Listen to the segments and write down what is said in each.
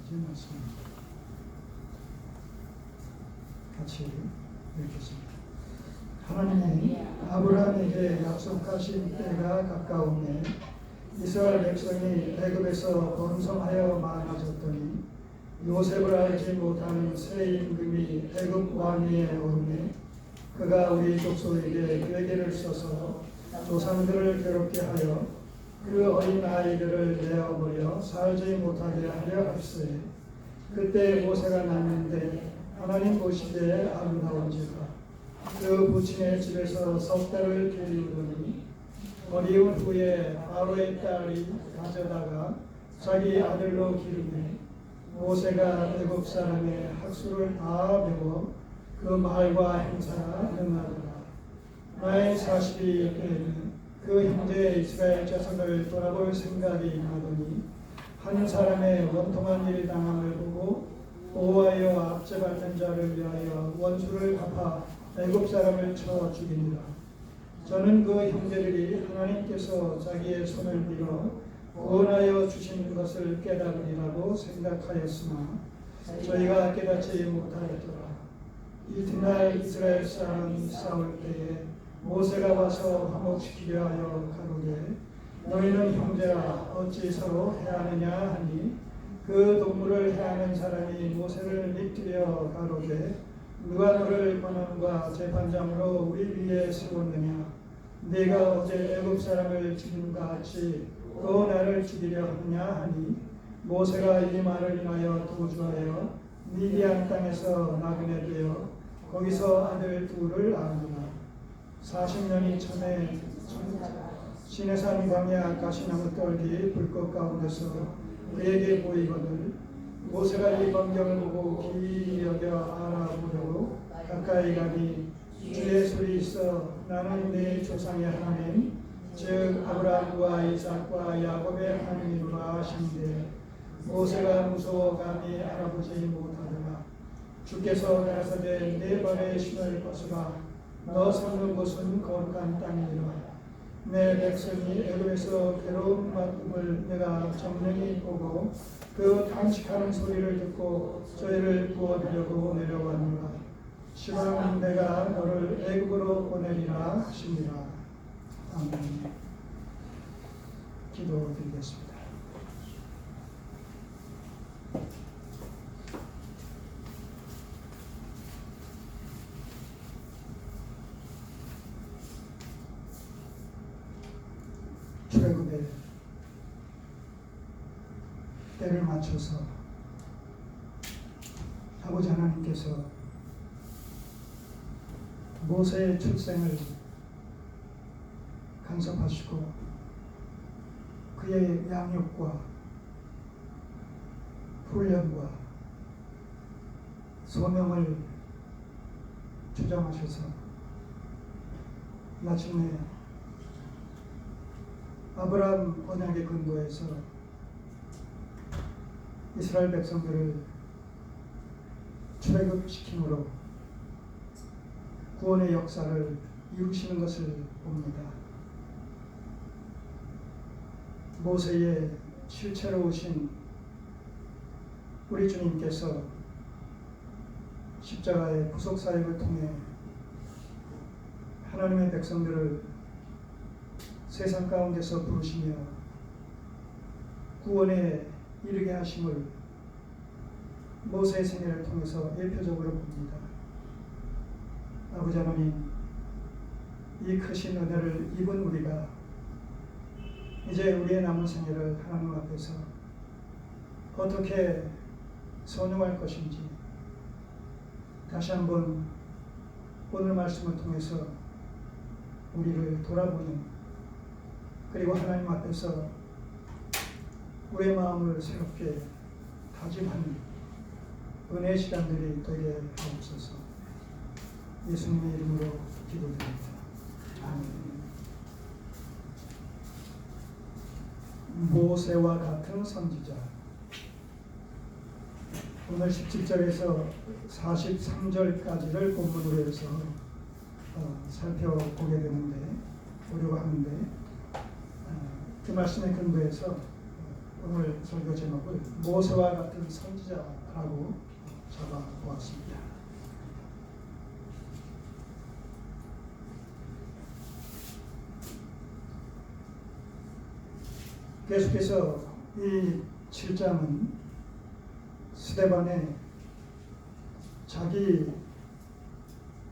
말씀입니다. 같이 읽겠습니다. 하나님이 아브라함에게 약속하신 때가 가까우매 이스라엘 백성이 애굽에서 번성하여 많아졌더니 요셉을 알지 못하는 새 임금이 애굽 왕위에 오르매 그가 우리 족속에게 괴계를 써서 조상들을 괴롭게 하여 그 어린 아이들을 내어버려 살지 못하게 하려 할세. 그때 모세가 낳는데 하나님 보시기에 아름다운지라. 그 부친의 집에서 석 달을 기르더니 어리운 후에 바로의 딸이 가져다가 자기 아들로 기르매 모세가 애굽 사람의 학수를 다 배워 그 말과 행사가 능하더라. 나의 40이 때에는 그 형제 이스라엘 자손을 돌아볼 생각이 임하더니 한 사람의 원통한 일이 당함을 보고 보호하여 압제받는 자를 위하여 원수를 갚아 애굽 사람을 쳐 죽이니라. 저는 그 형제들이 하나님께서 자기의 손을 밀어 구원하여 주신 것을 깨달으리라고 생각하였으나 저희가 깨닫지 못하였더라. 이튿날 이스라엘 사람이 싸울 때에 모세가 와서 화목시키려 하여 가로되 너희는 형제라 어찌 서로 해하느냐 하니 그 동물을 해하는 사람이 모세를 밑들여 가로되 누가 너를 권한과 재판장으로 우리 위에 세웠느냐 네가 어제 애굽 사람을 죽임과 같이 또 나를 죽이려 하느냐 하니 모세가 이 말을 인하여 도주하여 미디안 땅에서 나그네 되어 거기서 아들 둘을 낳으니라. 40년이 전에 시내산 광야 가시나무 떨기 불꽃 가운데서 그에게 보이거늘 모세가 이 광경을 보고 기이 여겨 알아보려고 가까이 가니 주의 소리 있어 나는 네 조상의 하나님 즉 아브라함과 이삭과 야곱의 하나님이라 하신대 모세가 무서워 감히 알아보지 못하더라. 주께서 가라사대 내 발에 신을 벗으라. 너 섰는 곳은 거룩한 땅이니라. 내 백성이 애굽에서 괴로운 맛을 내가 정령히 보고 그 탄식하는 소리를 듣고 저희를 구원하려고 내려왔노라. 시방 내가 너를 애굽으로 보내리라 하십니다. 아멘. 기도드리겠습니다. 출애굽의 때를 맞춰서 아버지 하나님께서 모세의 출생을 간섭하시고 그의 양육과 훈련과 소명을 주장하셔서 마침내 아브라함 언약의 근거에서 이스라엘 백성들을 출애굽시킴으로 구원의 역사를 이루시는 것을 봅니다. 모세의 실체로 오신 우리 주님께서 십자가의 구속사역을 통해 하나님의 백성들을 세상 가운데서 부르시며 구원에 이르게 하심을 모세의 생애를 통해서 예표적으로 봅니다. 아버지 하나님, 이 크신 은혜를 입은 우리가 이제 우리의 남은 생애를 하나님 앞에서 어떻게 선용할 것인지 다시 한번 오늘 말씀을 통해서 우리를 돌아보는 그리고 하나님 앞에서 우리의 마음을 새롭게 다짐하는 은혜의 시간들이 되게 하옵소서. 예수님의 이름으로 기도드립니다. 아멘. 모세와 같은 선지자. 오늘 17절에서 43절까지를 본문으로 해서 살펴보게 되는데, 보려고 하는데, 그 말씀에 근거해서 오늘 설교 제목을 모세와 같은 선지자라고 잡아보았습니다. 계속해서 이 7장은 스데반의 자기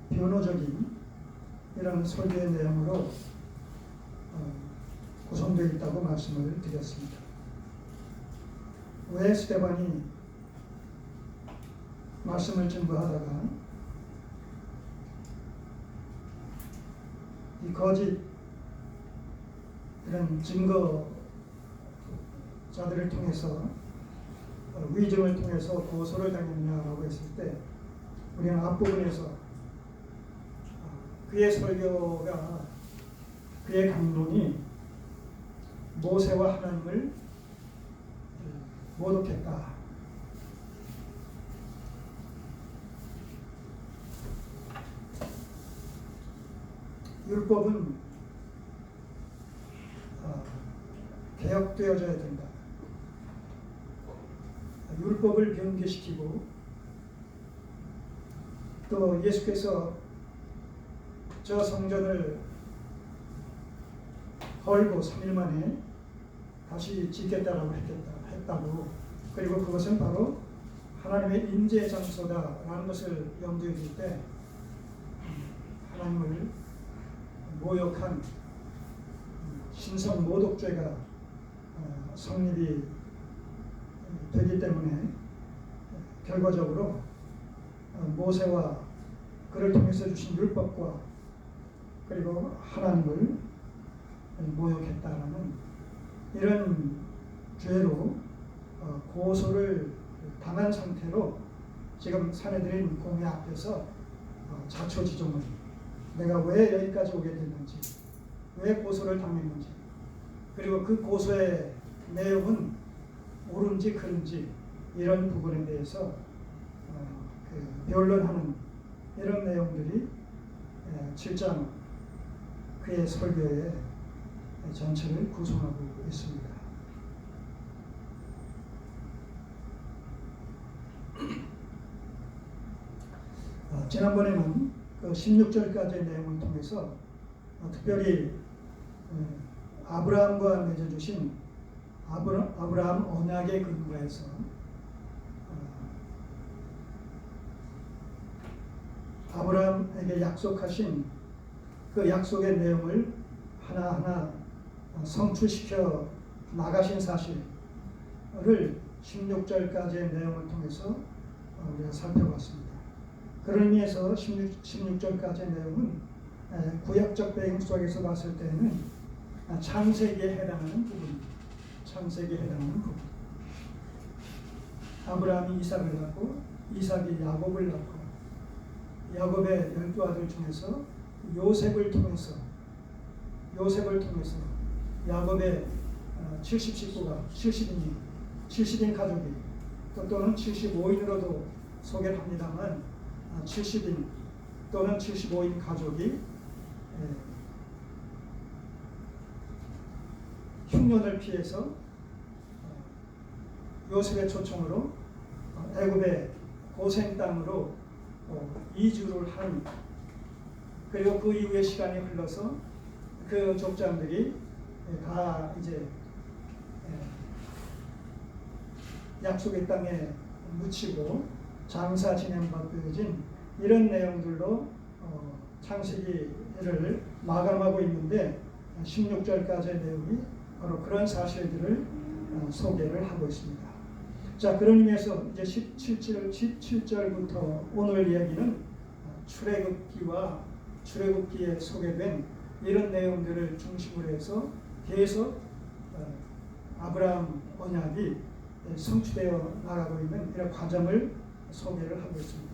변호적인 이런 설교의 내용으로 구성되어 있다고 말씀을 드렸습니다. 왜 스데반이 말씀을 증거하다가 이 거짓 이런 증거자들을 통해서 위증을 통해서 고소를 당했냐라고 했을 때 우리는 앞부분에서 그의 설교가 그의 강론이 모세와 하나님을 모독했다. 율법은 개혁되어져야 된다. 율법을 변개시키고 또 예수께서 저 성전을 헐고 3일 만에 다시 짓겠다라고 했다고, 그리고 그것은 바로 하나님의 임재 장소다라는 것을 염두에 둘 때 하나님을 모욕한 신성 모독죄가 성립이 되기 때문에 결과적으로 모세와 그를 통해서 주신 율법과 그리고 하나님을 모욕했다라는 이런 죄로 고소를 당한 상태로 지금 사내들인 공회 앞에서 자초지종을, 내가 왜 여기까지 오게 됐는지, 왜 고소를 당했는지, 그리고 그 고소의 내용은 옳은지 그른지 이런 부분에 대해서 변론하는 이런 내용들이 7장 그의 설교의 전체를 구성하고 있습니다. 지난번에는 그 16절까지의 내용을 통해서 특별히 아브라함과 맺어주신 아브라함 언약의 근거에서 아브라함에게 약속하신 그 약속의 내용을 하나하나 성취시켜 나가신 사실을 16절까지의 내용을 통해서 우리가 살펴봤습니다. 그런 의미에서 16절까지의 내용은 구약적 배경 속에서 봤을 때는 창세기에 해당하는 부분입니다. 창세기에 해당하는 부분. 아브라함이 이삭을 낳고 이삭이 야곱을 낳고 야곱의 12아들 중에서 요셉을 통해서 야곱의 70식구가 70인 가족이 또는 75인으로도 소개를 합니다만 70인 또는 75인 가족이 흉년을 피해서 요셉의 초청으로 애굽의 고생 땅으로 이주를 한, 그리고 그 이후에 시간이 흘러서 그 족장들이 다 이제 약속의 땅에 묻히고 장사 진행받혀진 이런 내용들로 창세기를 마감하고 있는데 16절까지의 내용이 바로 그런 사실들을 소개를 하고 있습니다. 자, 그런 의미에서 이제 17절부터 오늘 이야기는 출애굽기에 소개된 이런 내용들을 중심으로 해서 계속 아브라함 언약이 성취되어 나가고 있는 이런 과정을 소개를 하고 있습니다.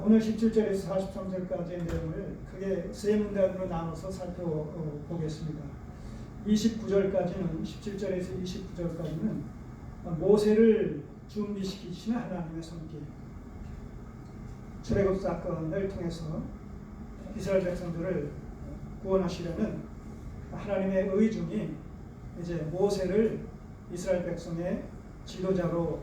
오늘 17절에서 43절까지의 내용을 크게 세 문단으로 나눠서 살펴보겠습니다. 29절까지는 17절에서 29절까지는 모세를 준비시키시는 하나님의 손길, 출애굽 사건을 통해서 이스라엘 백성들을 구원하시려는 하나님의 의중이 이제 모세를 이스라엘 백성의 지도자로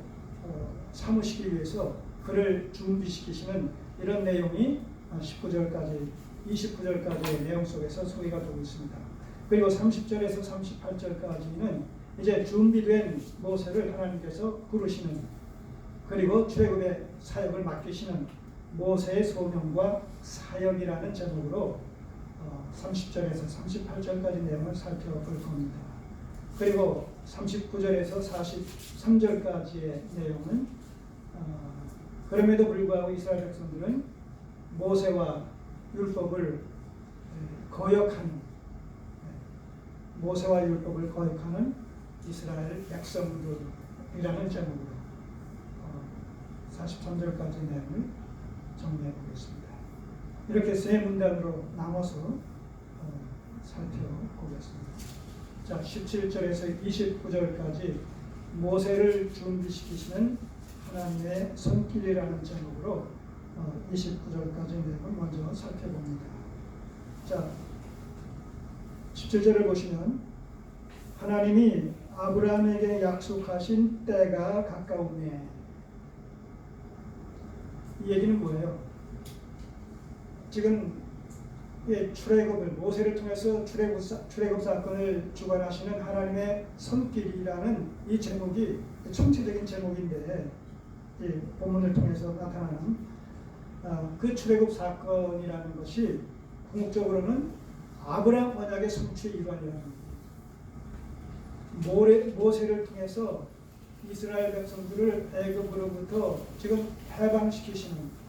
삼으시기 위해서 그를 준비시키시는 이런 내용이 19절까지 29절까지의 내용 속에서 소개가 되고 있습니다. 그리고 30절에서 38절까지는 이제 준비된 모세를 하나님께서 부르시는, 그리고 출애굽의 사역을 맡기시는 모세의 소명과 사역이라는 제목으로 30절에서 38절까지 내용을 살펴볼 겁니다. 그리고 39절에서 43절까지의 내용은 그럼에도 불구하고 이스라엘 백성들은 모세와 율법을 거역하는 이스라엘 백성들이라는 제목으로 43절까지 내용을 정리해 보겠습니다. 이렇게 세 문단으로 나눠서 살펴보겠습니다. 자, 17절에서 29절까지 모세를 준비시키시는 하나님의 손길이라는 제목으로 29절까지 내용을 먼저 살펴봅니다. 자, 17절을 보시면 하나님이 아브라함에게 약속하신 때가 가까우네. 이 얘기는 뭐예요? 지금 출애굽을 모세를 통해서 출애굽 사건을 주관하시는 하나님의 손길이라는 이 제목이 총체적인 제목인데, 이 본문을 통해서 나타나는 그 출애굽 사건이라는 것이 궁극적으로는 아브라함 언약의 성취의 일환이라는 거예요. 모세를 통해서 이스라엘 백성들을 애굽으로부터 지금 해방시키시는,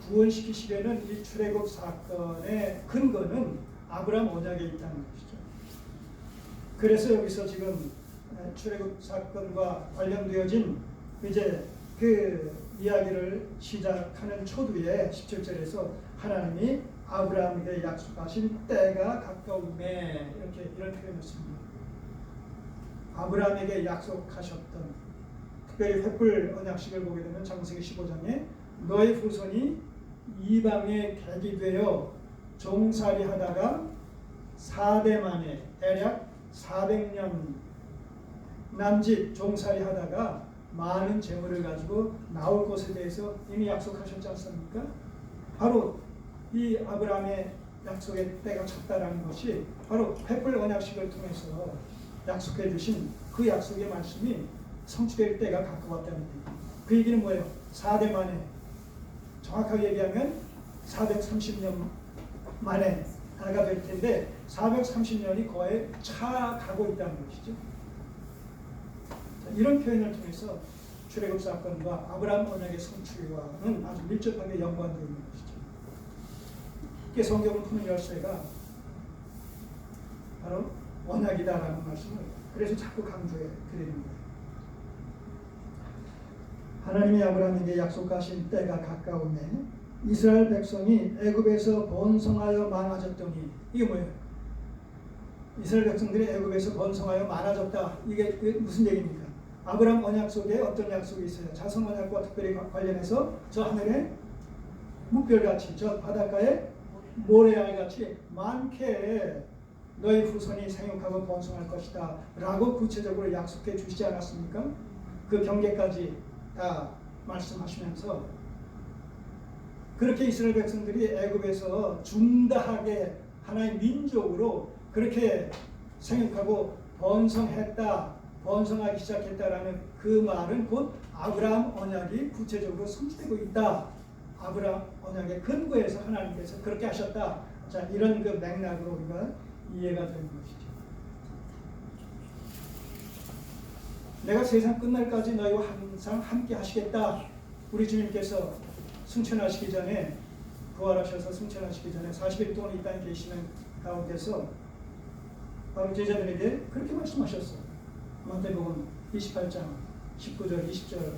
구원시키시려는 이 출애굽 사건의 근거는 아브라함 언약에 있다는 것이죠. 그래서 여기서 지금 출애굽 사건과 관련되어진 이제 그 이야기를 시작하는 초두에 17절에서 하나님이 아브라함에게 약속하신 때가 가까우매, 이런 표현을 씁니다. 아브라함에게 약속하셨던, 특별히 횃불 언약식을 보게 되면 창세기 15장에 너의 후손이 이방에 객이 되어 종살이 하다가 4대 만에 대략 400년 남짓 종살이 하다가 많은 재물을 가지고 나올 것에 대해서 이미 약속하셨지 않습니까? 바로 이 아브라함의 약속의 때가 찼다라는 것이 바로 횃불 언약식을 통해서 약속해 주신 그 약속의 말씀이 성취될 때가 가까웠다는 얘기입니다. 그 얘기는 뭐예요? 4대 만에, 정확하게 얘기하면 430년 만에 하나가 될 텐데 430년이 거의 차가고 있다는 것이죠. 자, 이런 표현을 통해서 출애굽 사건과 아브라함 언약의 성취와는 아주 밀접하게 연관되어 있는 것이죠. 이게 성경을 푸는 열쇠가 바로 언약이다라는 말씀을 그래서 자꾸 강조해 드리는 거예요. 하나님이 아브라함에게 약속하신 때가 가까우매 이스라엘 백성이 애굽에서 번성하여 많아졌더니, 이게 뭐예요? 이스라엘 백성들이 애굽에서 번성하여 많아졌다. 이게 무슨 얘기입니까? 아브라함 언약 속에 어떤 약속이 있어요? 자손 언약과 특별히 관련해서 저 하늘에 묵별같이, 저 바닷가에 모래알같이 많게 너희 후손이 생육하고 번성할 것이다 라고 구체적으로 약속해 주시지 않았습니까? 그 경계까지 다 말씀하시면서 그렇게 이스라엘 백성들이 애굽에서 중다하게 하나의 민족으로 그렇게 생육하고 번성하기 시작했다라는 그 말은 곧 아브라함 언약이 구체적으로 성취되고 있다. 아브라함 언약의 근거에서 하나님께서 그렇게 하셨다. 자, 이런 그 맥락으로 우리가 이해가 되는 것이죠. 내가 세상 끝날까지 너희와 항상 함께 하시겠다. 우리 주님께서 승천하시기 전에, 부활하셔서 승천하시기 전에 40일 동안 이 땅에 계시는 가운데서 바로 제자들에게 그렇게 말씀하셨어요. 마태복음 28장 19절 20절에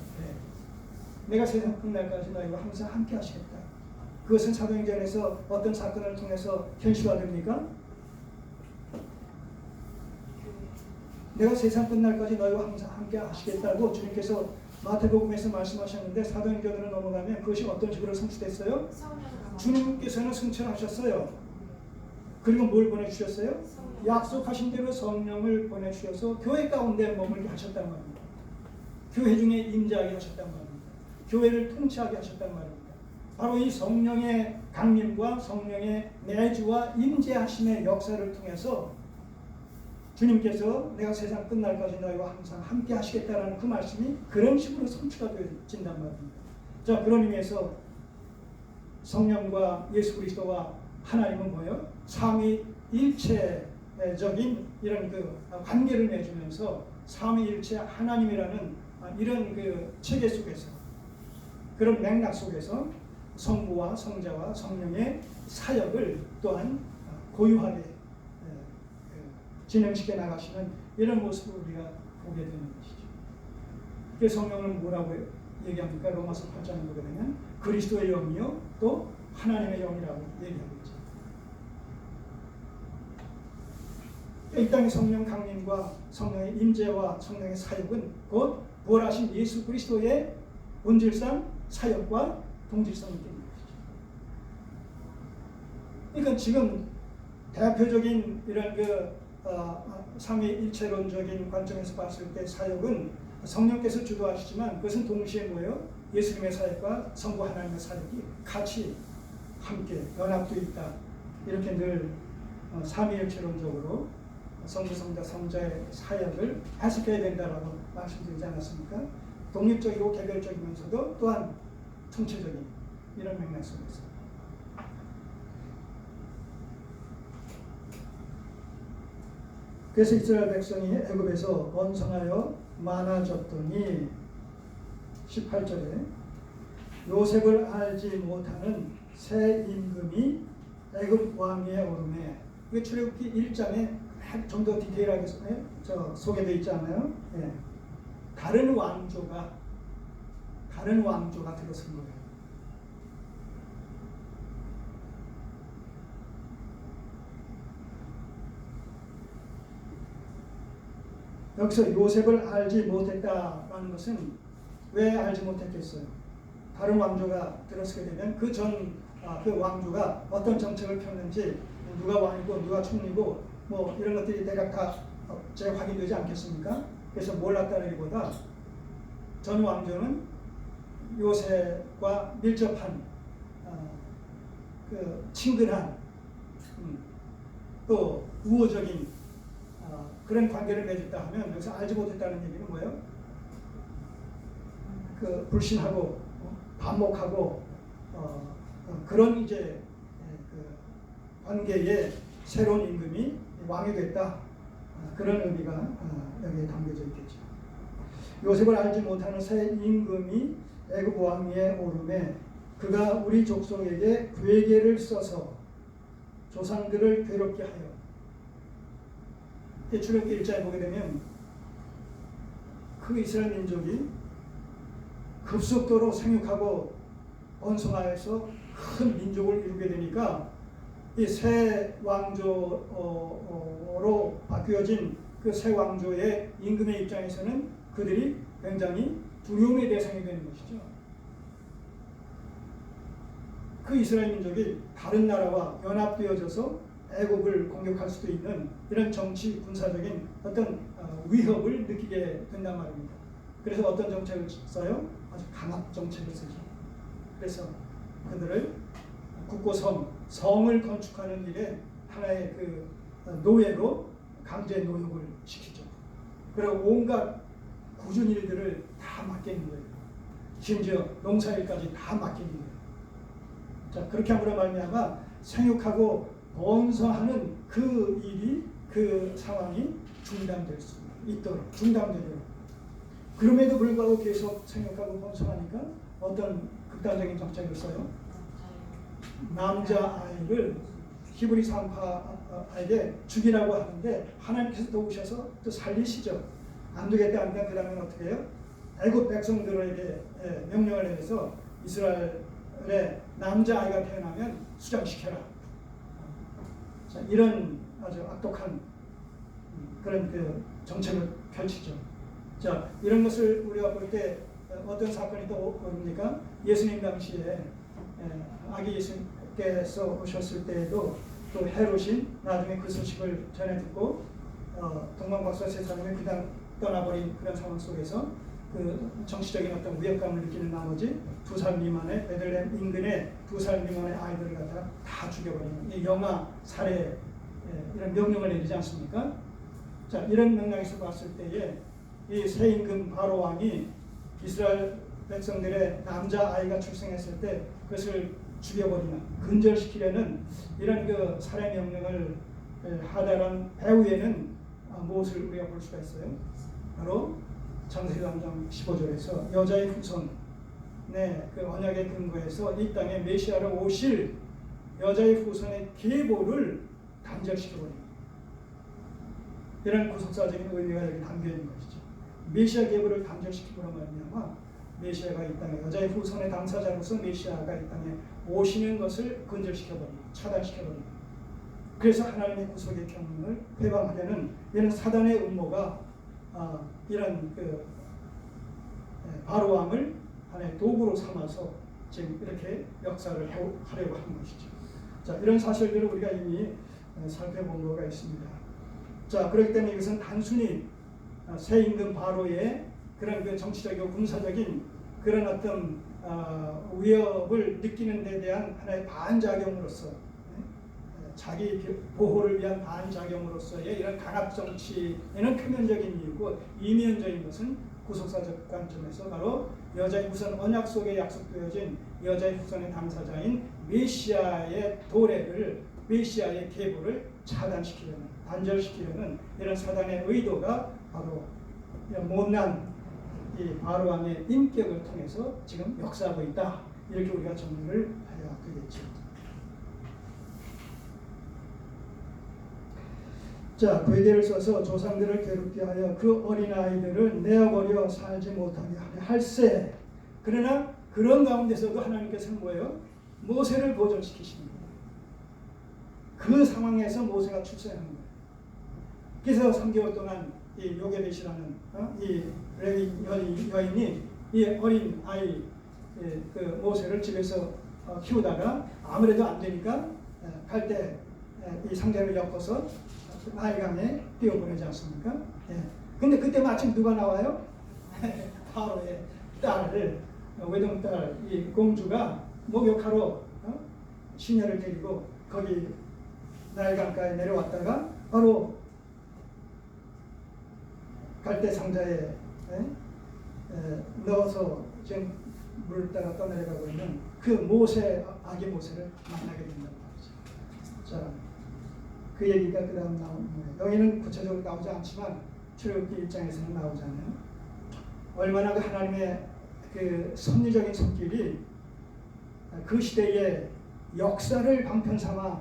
내가 세상 끝날까지 너희와 항상 함께 하시겠다. 그것은 사도행전에서 어떤 사건을 통해서 현실화됩니까? 내가 세상 끝날까지 너희와 항상 함께 하시겠다고 주님께서 마태복음에서 말씀하셨는데 사도행전으로 넘어가면 그것이 어떤 식으로 성취됐어요? 주님께서는 승천하셨어요. 그리고 뭘 보내주셨어요? 성령. 약속하신 대로 성령을 보내주셔서 교회 가운데 머물게 하셨단 말입니다. 교회 중에 임재하게 하셨단 말입니다. 교회를 통치하게 하셨단 말입니다. 바로 이 성령의 강림과 성령의 내주와 임재하심의 역사를 통해서 주님께서 내가 세상 끝날까지 너희와 항상 함께 하시겠다라는 그 말씀이 그런 식으로 성취가 되어진단 말입니다. 자, 그런 의미에서 성령과 예수 그리스도와 하나님은 뭐예요? 삼위일체적인 이런 그 관계를 맺으면서 삼위일체 하나님이라는 이런 그 체계 속에서, 그런 맥락 속에서 성부와 성자와 성령의 사역을 또한 고유하게 진행시켜 나가시는 이런 모습을 우리가 보게 되는 것이죠. 그 성령은 뭐라고 얘기합니까? 로마서 8장에 보게 되면 그리스도의 영이요 또 하나님의 영이라고 얘기하고 있죠. 이 땅의 성령 강림과 성령의 임재와 성령의 사역은 곧 부활하신 예수 그리스도의 본질상 사역과 동질성이 있는 것이죠. 그러니까 지금 대표적인 이런 그 삼위일체론적인 관점에서 봤을 때 사역은 성령께서 주도하시지만 그것은 동시에 뭐예요? 예수님의 사역과 성부 하나님의 사역이 같이 함께 연합되어 있다. 이렇게 늘 삼위일체론적으로 성부, 성자, 성자의 사역을 해석해야 된다라고 말씀드리지 않았습니까? 독립적이고 개별적이면서도 또한 총체적인 이런 맥락 속에서. 그래서 이스라엘 백성이 애굽에서 번성하여 많아졌더니 18절에 요셉을 알지 못하는 새 임금이 애굽 왕위에 오르매, 이게 출애굽기 1장에 좀 더 디테일하게 소개되어 있지 않아요? 예. 다른 왕조가 들어선 거예요. 여기서 요셉을 알지 못했다라는 것은 왜 알지 못했겠어요? 다른 왕조가 들어서게 되면 그 왕조가 어떤 정책을 폈는지, 누가 왕이고 누가 총리고 뭐 이런 것들이 대략 다 재확인되지 않겠습니까? 그래서 몰랐다기보다 전 왕조는 요셉과 밀접한 그 친근한 또 우호적인 그런 관계를 맺었다 하면 여기서 알지 못했다는 얘기는 뭐예요? 그 불신하고 반목하고 그런 이제 그 관계에 새로운 임금이 왕이 됐다, 그런 의미가 여기에 담겨져 있겠죠. 요셉을 알지 못하는 새 임금이 애굽 왕위에 오르매 그가 우리 족속에게 괴계를 써서 조상들을 괴롭게 하여. 출애굽기 1장에 보게 되면 그 이스라엘 민족이 급속도로 생육하고 번성하여서 큰 민족을 이루게 되니까 이 새 왕조로 바뀌어진 그 새 왕조의 임금의 입장에서는 그들이 굉장히 두려움의 대상이 되는 것이죠. 그 이스라엘 민족이 다른 나라와 연합되어져서 애굽을 공격할 수도 있는 이런 정치 군사적인 어떤 위협을 느끼게 된단 말입니다. 그래서 어떤 정책을 써요? 아주 강압 정책을 쓰죠. 그래서 그들을 성을 건축하는 일에 하나의 그 노예로 강제 노역을 시키죠. 그리고 온갖 굳은 일들을 다 맡기는 거예요. 심지어 농사일까지 다 맡기는 거예요. 자, 그렇게 함으로 말미암아 생육하고 번성하는 그 일이, 그 상황이 중단될 수 있도록, 중단되도록. 그럼에도 불구하고 계속 생육하고 번성하니까 어떤 극단적인 정책을 써요? 남자아이를 히브리 산파에게 죽이라고 하는데 하나님께서 도우셔서 또 살리시죠. 안 되겠다 하니까 그 다음에 어떻게 해요? 애굽 백성들에게 명령을 내려서 이스라엘에 남자아이가 태어나면 수장시켜라. 자, 이런 아주 악독한 그런 그 정책을 펼치죠. 자, 이런 것을 우리가 볼 때 어떤 사건이 떠오릅니까? 예수님 당시에 아기 예수님께서 오셨을 때에도 또 헤롯이 나중에 그 소식을 전해 듣고 동방박사 세 사람이 그냥 떠나버린 그런 상황 속에서 그 정치적인 어떤 위협감을 느끼는 나머지 2살 미만의 베들레헴 인근의 2살 미만의 아이들을 갖다가 다 죽여버리는 이 영아 살해 이런 명령을 내리지 않습니까? 자, 이런 맥락에서 봤을 때에 이 새 임금 바로 왕이 이스라엘 백성들의 남자 아이가 출생했을 때 그것을 죽여버리는 근절시키려는 이런 그 살해 명령을 하달한 배후에는 무엇을 우리가 볼 수가 있어요? 바로 창세기 3장 15절에서 여자의 후손, 그 언약의 근거에서 이 땅에 메시아로 오실 여자의 후손의 계보를 단절시켜버립니다. 이런 구속사적인 의미가 여기 담겨 있는 것이죠. 메시아 계보를 단절시키고로 말미암아 메시아가 이 땅에 여자의 후손의 당사자로서 메시아가 이 땅에 오시는 것을 근절시켜버리고 차단시켜버리고, 그래서 하나님의 구속의 경륜을 회방하려는 이런 사단의 음모가 이런 그 바로 왕을 하나의 도구로 삼아서 지금 이렇게 역사를 하려고 하는 것이죠. 자, 이런 사실들을 우리가 이미 살펴본 거가 있습니다. 자, 그렇기 때문에 이것은 단순히 새 임금 바로의 그런 그 정치적이고 군사적인 그런 어떤 위협을 느끼는 데 대한 하나의 반작용으로서, 자기 보호를 위한 반작용으로서의 이런 강압 정치에는 표면적인 이유고, 이면적인 것은 구속사적 관점에서 바로 여자의 후손 언약 속에 약속되어진 여자의 후손의 당사자인 메시아의 도래를, 메시아의 계보를 차단시키려는, 단절시키려는 이런 사단의 의도가 바로 못난 이 바로 왕의 인격을 통해서 지금 역사하고 있다, 이렇게 우리가 정리를 해야 되겠죠. 자, 괴계를 써서 조상들을 괴롭게 하여 그 어린아이들을 내어버려 살지 못하게 하려 할세. 그러나 그런 가운데서도 하나님께서는 뭐예요? 모세를 보존시키십니다. 그 상황에서 모세가 출세하는 거예요. 그래서 3개월 동안 이 요게벳이라는 이 레위 여인이 이 어린 아이 그 모세를 집에서 키우다가 아무래도 안 되니까 갈 때 이 상자를 엮어서 나일강에 띄워보내지 않습니까? 근데 그때 마침 누가 나와요? 바로의 딸을, 외동딸 이 공주가 목욕하러 시녀를 데리고 거기 나일강가에 내려왔다가 바로 갈대 상자에 넣어서 지금 물을 따라 떠내려가고 있는 그 모세, 아기 모세를 만나게 된다고 하죠. 자, 그 얘기가 그 다음 나오는 거예요. 여기는 구체적으로 나오지 않지만 출애굽기 1장에서는 나오잖아요. 얼마나 그 하나님의 그 섭리적인 손길이 그 시대의 역사를 방편 삼아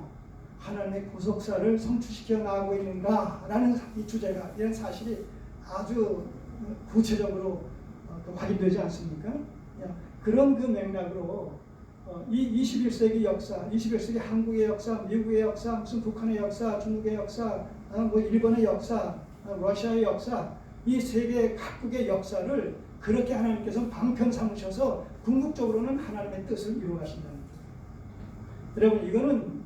하나님의 구속사를 성취시켜 나가고 있는가라는 이 주제가, 이런 사실이 아주 구체적으로 확인되지 않습니까? 그런 그 맥락으로 이 21세기 역사, 21세기 한국의 역사, 미국의 역사, 무슨 북한의 역사, 중국의 역사, 뭐 일본의 역사, 러시아의 역사, 이 세계 각국의 역사를 그렇게 하나님께서 방편 삼으셔서 궁극적으로는 하나님의 뜻을 이루어 가신다는 거예요. 여러분, 이거는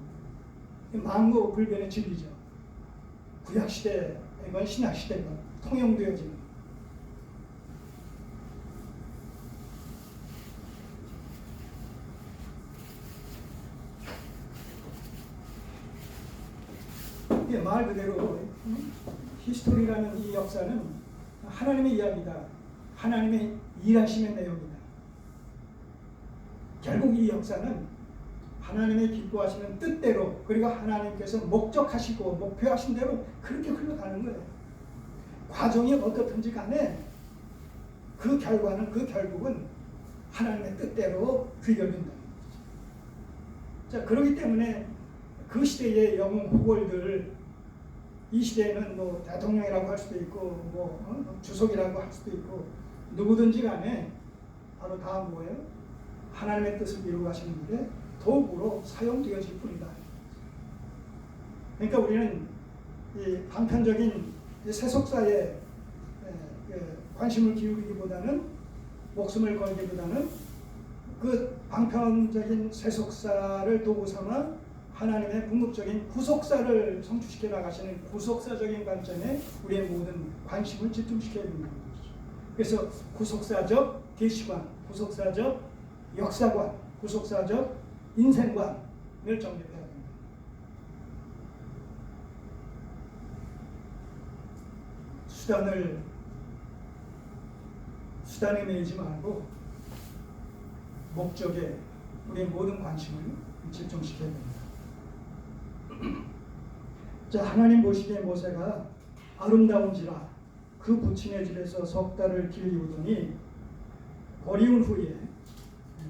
만고불변의 진리죠. 구약시대건 신약시대건 통용되어지는. 이게 말 그대로 히스토리라는 이 역사는 하나님의 이야기다. 하나님의 일하심의 내용이다. 결국 이 역사는 하나님의 기뻐하시는 뜻대로, 그리고 하나님께서 목적하시고 목표하신 대로 그렇게 흘러가는 거예요. 과정이 어떻든지 간에 그 결과는, 그 결국은 하나님의 뜻대로 귀결된다는 거죠. 자, 그렇기 때문에 그 시대의 영웅 후골들, 이 시대에는 뭐 대통령이라고 할 수도 있고 뭐 주석이라고 할 수도 있고 누구든지 간에 바로 다 뭐예요? 하나님의 뜻을 이루어 가시는 일에 도구로 사용되어질 뿐이다. 그러니까 우리는 이 방편적인 세속사에 관심을 기울이기보다는, 목숨을 걸기보다는 그 방편적인 세속사를 도구 삼아 하나님의 궁극적인 구속사를 성취시켜 나가시는 구속사적인 관점에 우리의 모든 관심을 집중시켜야 된다는 것이죠. 그래서 구속사적 계시관, 구속사적 역사관, 구속사적 인생관을 정립해야 됩니다. 수단에 매이지 말고 목적에 우리의 모든 관심을 집중시켜야 됩니다. 자, 하나님 보시기에 모세가 아름다운지라 그 부친의 집에서 석 달을 길이우더니 버리운 후에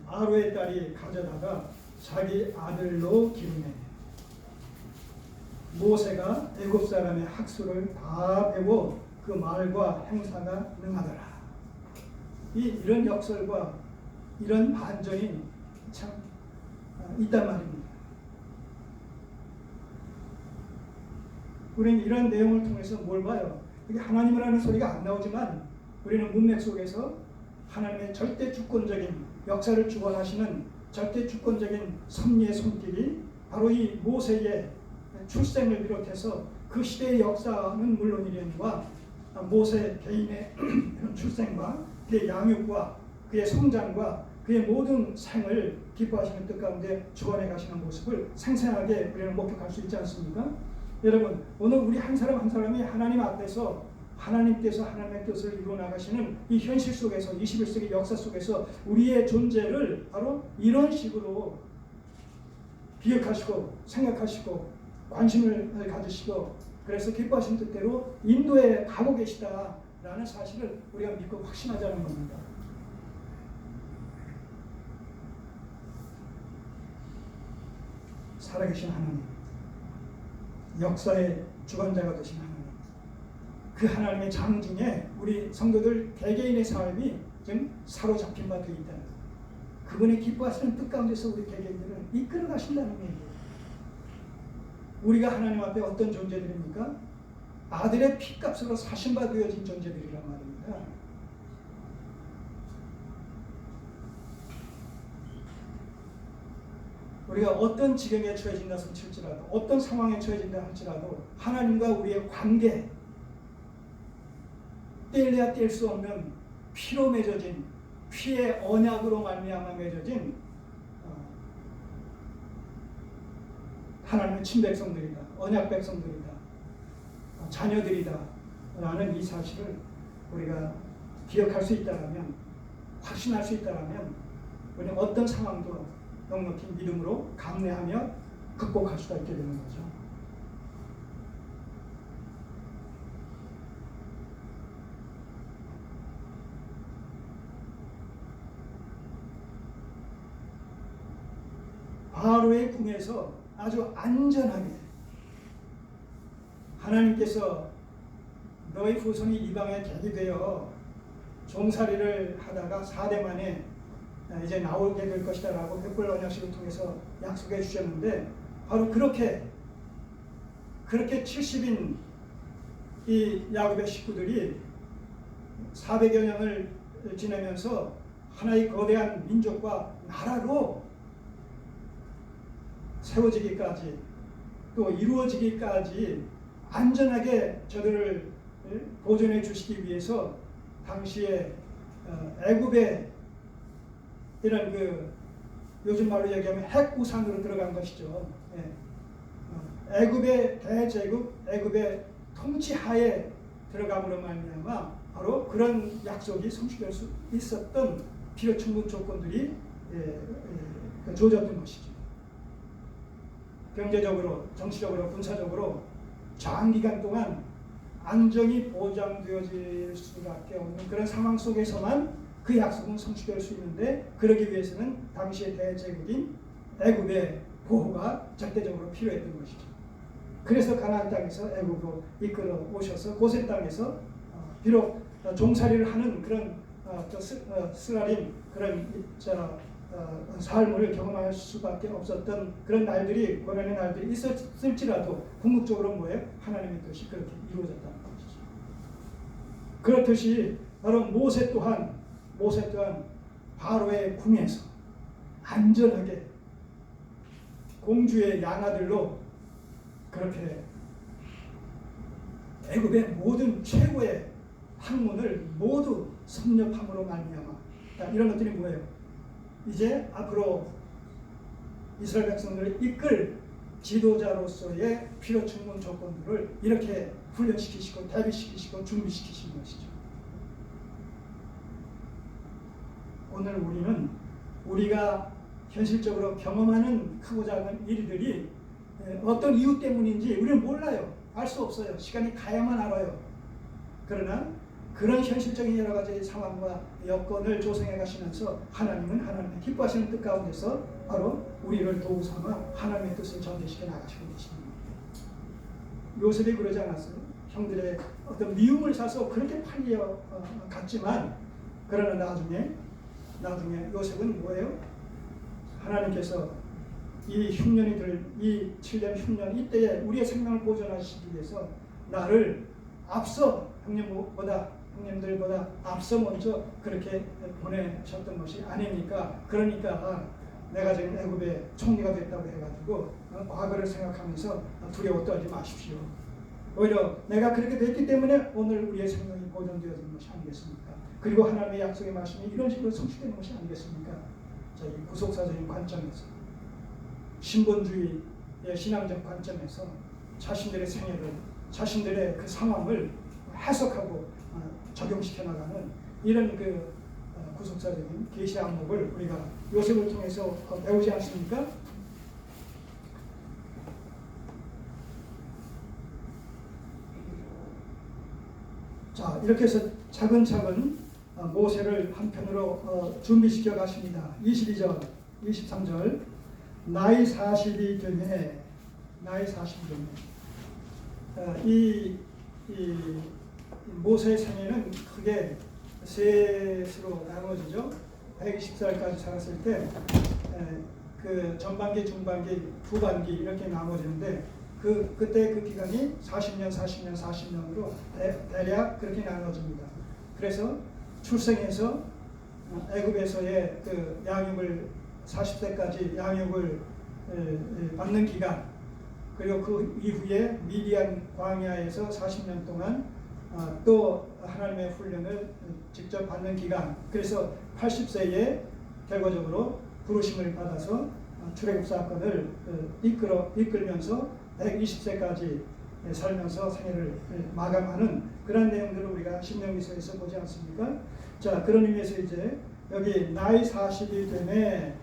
아로의 딸이 가져다가 자기 아들로 기르매 모세가 애굽 사람의 학술을 다 배워 그 말과 행사가 능하더라. 이런 역설과 이런 반전이 참 있단 말입니다. 우리는 이런 내용을 통해서 뭘 봐요? 이게 하나님을 하는 소리가 안 나오지만 우리는 문맥 속에서 하나님의 절대 주권적인 역사를 주관하시는 절대 주권적인 섭리의 손길이 바로 이 모세의 출생을 비롯해서 그 시대의 역사는 물론이려니와 모세 개인의 출생과 그의 양육과 그의 성장과 그의 모든 생을 기뻐하시는 뜻 가운데 주관해 가시는 모습을 생생하게 우리는 목격할 수 있지 않습니까? 여러분, 오늘 우리 한 사람 한 사람이 하나님 앞에서 하나님께서 하나님의 뜻을 이루어 나가시는 이 현실 속에서 21세기 역사 속에서 우리의 존재를 바로 이런 식으로 기억하시고 생각하시고 관심을 가지시고 그래서 기뻐하신 뜻대로 인도에 가고 계시다라는 사실을 우리가 믿고 확신하자는 겁니다. 살아계신 하나님, 역사의 주관자가 되신 하나님, 그 하나님의 장중에 우리 성도들 개개인의 삶이 지금 사로잡힌 바 되어 있다는 것. 그분의 기뻐하시는 뜻 가운데서 우리 개개인들을 이끌어 가신다는 얘기예요. 우리가 하나님 앞에 어떤 존재들입니까? 아들의 피값으로 사신바 되어진 존재들이란 말입니다. 우리가 어떤 지경에 처해진다 칠지라도 어떤 상황에 처해진다 할지라도 하나님과 우리의 관계 뗄래야 뗄 수 없는 피로 맺어진 피의 언약으로 말미암아 맺어진 하나님의 친백성들이다. 언약 백성들이다. 자녀들이다. 라는 이 사실을 우리가 기억할 수 있다면 확신할 수 있다면 우리는 어떤 상황도 넉넉히 믿음으로 감내하며 극복할 수가 있게 되는 거죠. 바로의 궁에서 아주 안전하게 하나님께서 너희 후손이 이방에 객이 되어 종살이를 하다가 4대 만에 이제 나오게 될 것이다 라고 횃불 언약식을 통해서 약속해 주셨는데 바로 그렇게 70인 이 야곱의 식구들이 400여 년을 지내면서 하나의 거대한 민족과 나라로 세워지기까지 또 이루어지기까지 안전하게 저들을 보존해 주시기 위해서 당시에 애굽의 이런 요즘 말로 얘기하면 핵우산으로 들어간 것이죠. 애굽의 대제국, 애굽의 통치하에 들어감으로 말미암아 바로 그런 약속이 성취될 수 있었던 필요 충분 조건들이 주어졌던 것이죠. 경제적으로, 정치적으로, 군사적으로 장기간 동안 안정이 보장되어질 수밖에 없는 그런 상황 속에서만 그 약속은 성취될 수 있는데 그러기 위해서는 당시의 대제국인 애굽의 보호가 절대적으로 필요했던 것이죠. 그래서 가나안 땅에서 애굽으로 이끌어 오셔서 고센 땅에서 비록 종살이를 하는 그런 쓰라린 그런 삶을 경험할 수밖에 없었던 그런 날들이 고난의 날들이 있었을지라도 궁극적으로 뭐예요? 하나님의 뜻이 그렇게 이루어졌다는 것이죠. 그렇듯이 바로 모세 또한 바로의 궁에서 안전하게 공주의 양아들로 그렇게 애굽의 모든 최고의 학문을 모두 섭렵함으로 말미암아. 이런 것들이 뭐예요? 이제 앞으로 이스라엘 백성들을 이끌 지도자로서의 필요 충분 조건들을 이렇게 훈련시키시고 대비시키시고 준비시키신 것이죠. 오늘 우리는 우리가 현실적으로 경험하는 크고 작은 일들이 어떤 이유 때문인지 우리는 몰라요. 알 수 없어요. 시간이 가야만 알아요. 그러나 그런 현실적인 여러 가지 상황과 여건을 조성해 가시면서 하나님은 하나님의 기뻐하시는 뜻 가운데서 바로 우리를 도구 삼아 하나님의 뜻을 전개시켜 나가시고 계십니다. 요셉이 그러지 않았어요. 형들의 어떤 미움을 사서 그렇게 팔려 갔지만 그러나 나중에 요셉은 뭐예요? 하나님께서 이 흉년이 이 7년 흉년 이때에 우리의 생명을 보존하시기 위해서 나를 앞서 형님들보다 앞서 먼저 그렇게 보내셨던 것이 아닙니까? 그러니까 내가 지금 애굽의 총리가 됐다고 해가지고 과거를 생각하면서 두려워 떨지 마십시오. 오히려 내가 그렇게 됐기 때문에 오늘 우리의 생명이 보존되어진 것이 아니겠습니까? 그리고 하나님의 약속의 말씀이 이런 식으로 성취되는 것이 아니겠습니까? 자, 이 구속사적인 관점에서 신본주의의 신앙적 관점에서 자신들의 생애를 자신들의 그 상황을 해석하고 적용시켜 나가는 이런 그 구속사적인 계시 안목을 우리가 요셉을 통해서 배우지 않습니까? 자, 이렇게 해서 차근차근 모세를 한편으로 준비시켜 가십니다. 22절, 23절 나이 40이 되매 이 모세의 생애는 크게 셋으로 나눠지죠. 120살까지 살았을 때 그 전반기, 중반기, 후반기 이렇게 나눠지는데 그때 그 기간이 40년으로 대략 그렇게 나눠집니다. 그래서 출생해서 애굽에서의 그 양육을 40세까지 양육을 받는 기간, 그리고 그 이후에 미디안 광야에서 40년 동안 또 하나님의 훈련을 직접 받는 기간, 그래서 80세에 결과적으로 부르심을 받아서 출애굽 사건을 이끌면서 120세까지 살면서 생애를 마감하는 그런 내용들을 우리가 신명기서에서 보지 않습니까? 자, 그런 의미에서 이제 여기 나이 40이 되매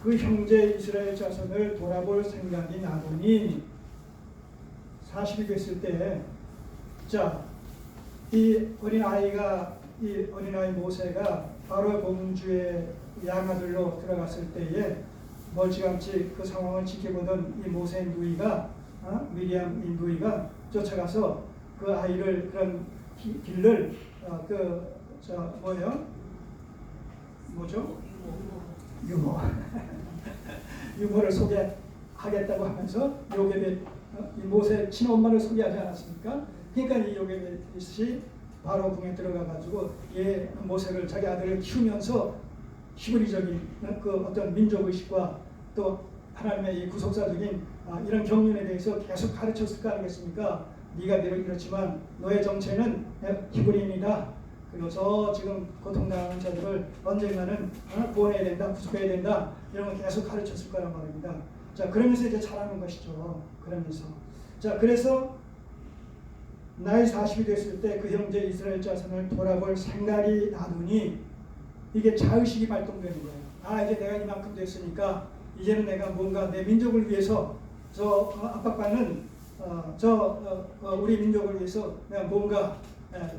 그 형제 이스라엘 자손을 돌아볼 생각이 나더니 40이 됐을 때, 자, 이 어린아이 모세가 바로 공주의 양아들로 들어갔을 때에 멀찌감치 그 상황을 지켜보던 이 모세의 누이가 미리암 이 누이가 쫓아가서 그 아이를 그런 길을 유모를 소개하겠다고 하면서 요게벳 이 모세 친엄마를 소개하지 않았습니까? 그러니까 이 요게벳이 바로 궁에 들어가 가지고 모세를 자기 아들을 키우면서 히브리적인 그 어떤 민족 의식과 또 하나님의 이 구속사적인 이런 경륜에 대해서 계속 가르쳤을 거 아니겠습니까? 네가 비록 이렇지만 너의 정체는 히브리인이다. 그리고 저 지금 고통당하는 자들을 언젠가는 구원해야 된다, 구속해야 된다, 이런 걸 계속 가르쳤을 거란 말입니다. 자, 그러면서 이제 자라는 것이죠. 그러면서 자, 그래서 나이 40이 됐을 때 그 형제 이스라엘 자손을 돌아볼 생각이 나더니 이게 자의식이 발동되는 거예요. 이제 내가 이만큼 됐으니까 이제는 내가 뭔가 내 민족을 위해서 압박받는 우리 민족을 위해서 내가 뭔가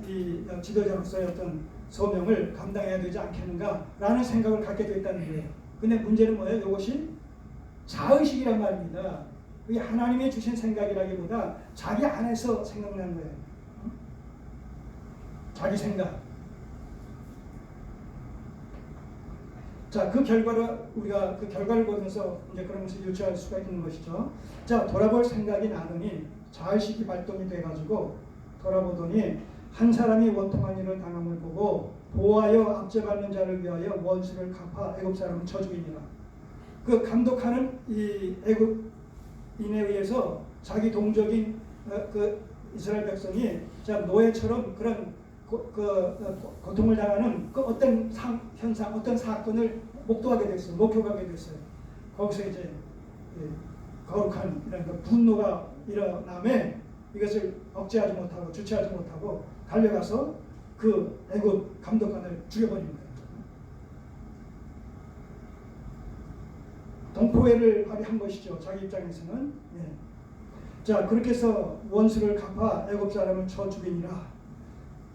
이 지도자로서의 어떤 소명을 감당해야 되지 않겠는가라는 생각을 갖게 됐다는 거예요. 근데 문제는 뭐예요? 이것이 자의식이란 말입니다. 그게 하나님의 주신 생각이라기보다 자기 안에서 생각나는 거예요. 자기 생각. 자, 그 결과를 우리가 그 결과를 보면서 이제 그러면서 유추할 수가 있는 것이죠. 자, 돌아볼 생각이 나더니 자의식이 발동이 돼가지고 돌아보더니 한 사람이 원통한 일을 당함을 보고 보호하여 압제받는 자를 위하여 원수를 갚아 애굽 사람은 쳐 죽이니라. 그 감독하는 이 애굽인에 의해서 자기 동족인 그 이스라엘 백성이 자 노예처럼 그런 고통을 당하는 그 어떤 현상, 어떤 사건을 목도하게 됐어요. 목격하게 됐어요. 거기서 이제 거룩한 이런 그 분노가 일어남에 이것을 억제하지 못하고 주체하지 못하고 달려가서 그 애굽 감독관을 죽여버립니다. 동포애를 발휘한 것이죠. 자기 입장에서는. 예. 자 그렇게 해서 원수를 갚아 애굽 사람을 쳐 죽이니라.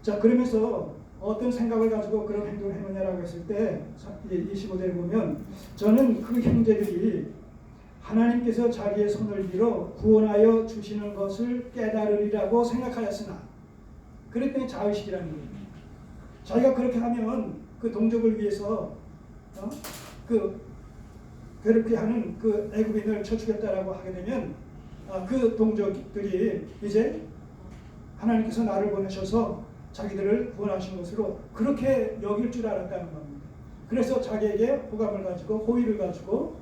자 그러면서 어떤 생각을 가지고 그런 행동을 했느냐라고 했을 때 25절에 보면 저는 그 형제들이 하나님께서 자기의 손을 빌어 구원하여 주시는 것을 깨달으리라고 생각하였으나 그랬더니 자의식이라는 거예요. 자기가 그렇게 하면 그 동족을 위해서 그 괴롭게 하는 그 애굽인을 쳐 죽였다라고 하게 되면 그 동족들이 이제 하나님께서 나를 보내셔서 자기들을 구원하신 것으로 그렇게 여길 줄 알았다는 겁니다. 그래서 자기에게 호감을 가지고 호의를 가지고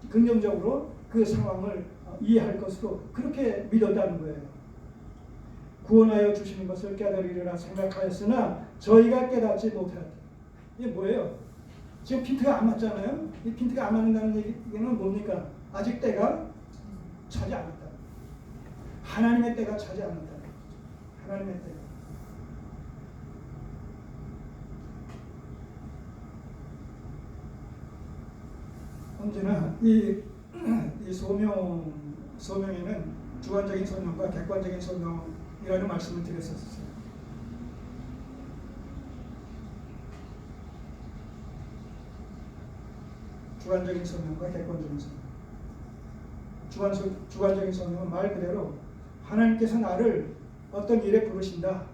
긍정적으로 그 상황을 이해할 것으로 그렇게 믿었다는 거예요. 구원하여 주시는 것을 깨달으리라 생각하였으나 저희가 깨닫지 못하였다. 이게 뭐예요? 지금 핀트가 안 맞잖아요. 이 핀트가 안 맞는다는 얘기는 뭡니까? 아직 때가 차지 않았다. 하나님의 때가 차지 않았다. 하나님의 때가. 언제나 이 소명에는 주관적인 소명과 객관적인 소명이라는 말씀을 드렸었어요. 주관적인 소명과 객관적인 소명. 주관적인 소명은 말 그대로 하나님께서 나를 어떤 일에 부르신다.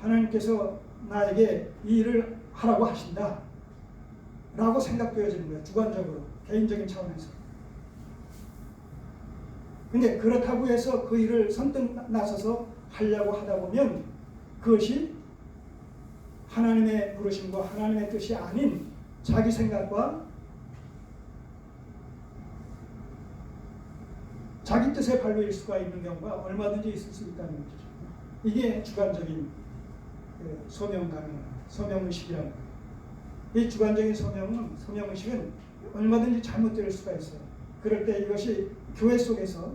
하나님께서 나에게 이 일을 하라고 하신다. 라고 생각되어지는 거예요. 주관적으로. 개인적인 차원에서. 근데 그렇다고 해서 그 일을 선뜻 나서서 하려고 하다 보면 그것이 하나님의 부르심과 하나님의 뜻이 아닌 자기 생각과 자기 뜻의 발로일 수가 있는 경우가 얼마든지 있을 수 있다는 거죠. 이게 주관적인 소명의식이라는 거예요. 이 주관적인 소명의식은 얼마든지 잘못될 수가 있어요. 그럴 때 이것이 교회 속에서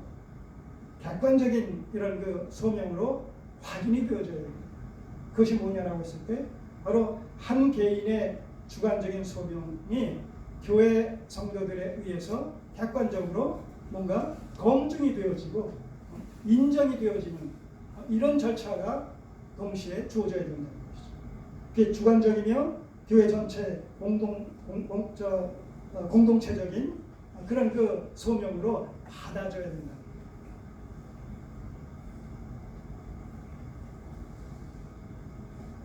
객관적인 이런 그 소명으로 확인이 되어져야 됩니다. 그것이 뭐냐라고 했을 때 바로 한 개인의 주관적인 소명이 교회 성도들에 의해서 객관적으로 뭔가 검증이 되어지고 인정이 되어지는 이런 절차가 동시에 주어져야 된다는 것이죠. 그게 주관적이며 교회 전체 공동체적인 그런 그 소명으로 받아줘야 된다.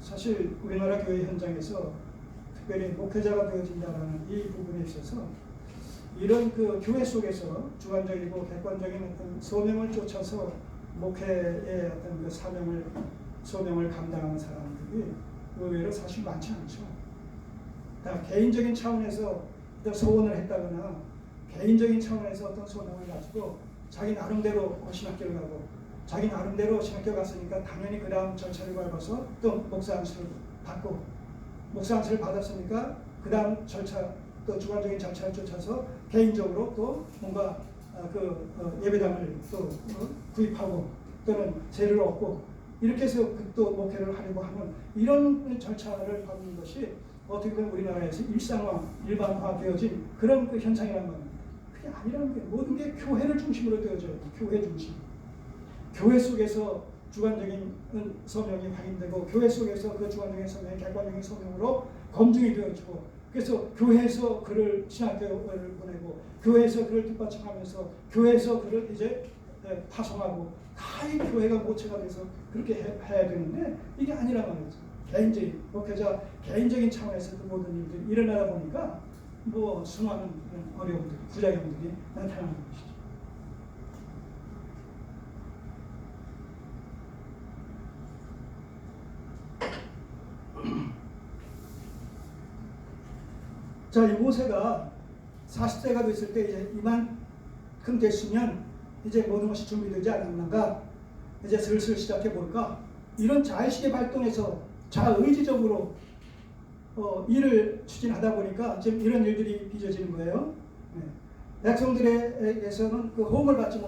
사실 우리나라 교회 현장에서 특별히 목회자가 되어진다는 이 부분에 있어서 이런 그 교회 속에서 주관적이고 객관적인 어떤 소명을 쫓아서 목회의 어떤 그 소명을 감당하는 사람들이 의외로 사실 많지 않죠. 다 개인적인 차원에서 어떤 소원을 했다거나 개인적인 차원에서 어떤 소명을 가지고 자기 나름대로 신학교를 가고 자기 나름대로 신학교 갔으니까 당연히 그 다음 절차를 밟아서 또 목사 안수를 받고 목사 안수를 받았으니까 그 다음 절차 또 주관적인 절차를 쫓아서 개인적으로 또 뭔가 예배당을 또 구입하고 또는 재를 얻고 이렇게 해서 또 목회를 하려고 하는 이런 절차를 밟는 것이 어떻게 보면 우리나라에서 일반화되어진 그런 그 현상이라는 겁니다. 그게 아니라는 게 모든 게 교회를 중심으로 되어져요. 교회 중심. 교회 속에서 주관적인 소명이 확인되고 교회 속에서 그 주관적인 소명이 객관적인 소명으로 검증이 되어지고 그래서 교회에서 그를 신학교를 보내고 교회에서 그를 뒷받침하면서 교회에서 그를 이제 파송하고 다 이 교회가 모체가 돼서 그렇게 해야 되는데 이게 아니란 말이죠. 개인적인 목회자 개인적인 차원에서 그 모든 일들이 일어나다 보니까 뭐 수많은 어려움들, 부작용들이 나타나는 것이죠. 자, 이 모세가 40세가 됐을 때 이제 이만큼 됐으면 이제 모든 것이 준비되지 않았는가, 이제 슬슬 시작해 볼까, 이런 자의식의 발동에서 자의지적으로 일을 추진하다 보니까 지금 이런 일들이 빚어지는 거예요. 백성들에게서는 그 호응을 받지 못.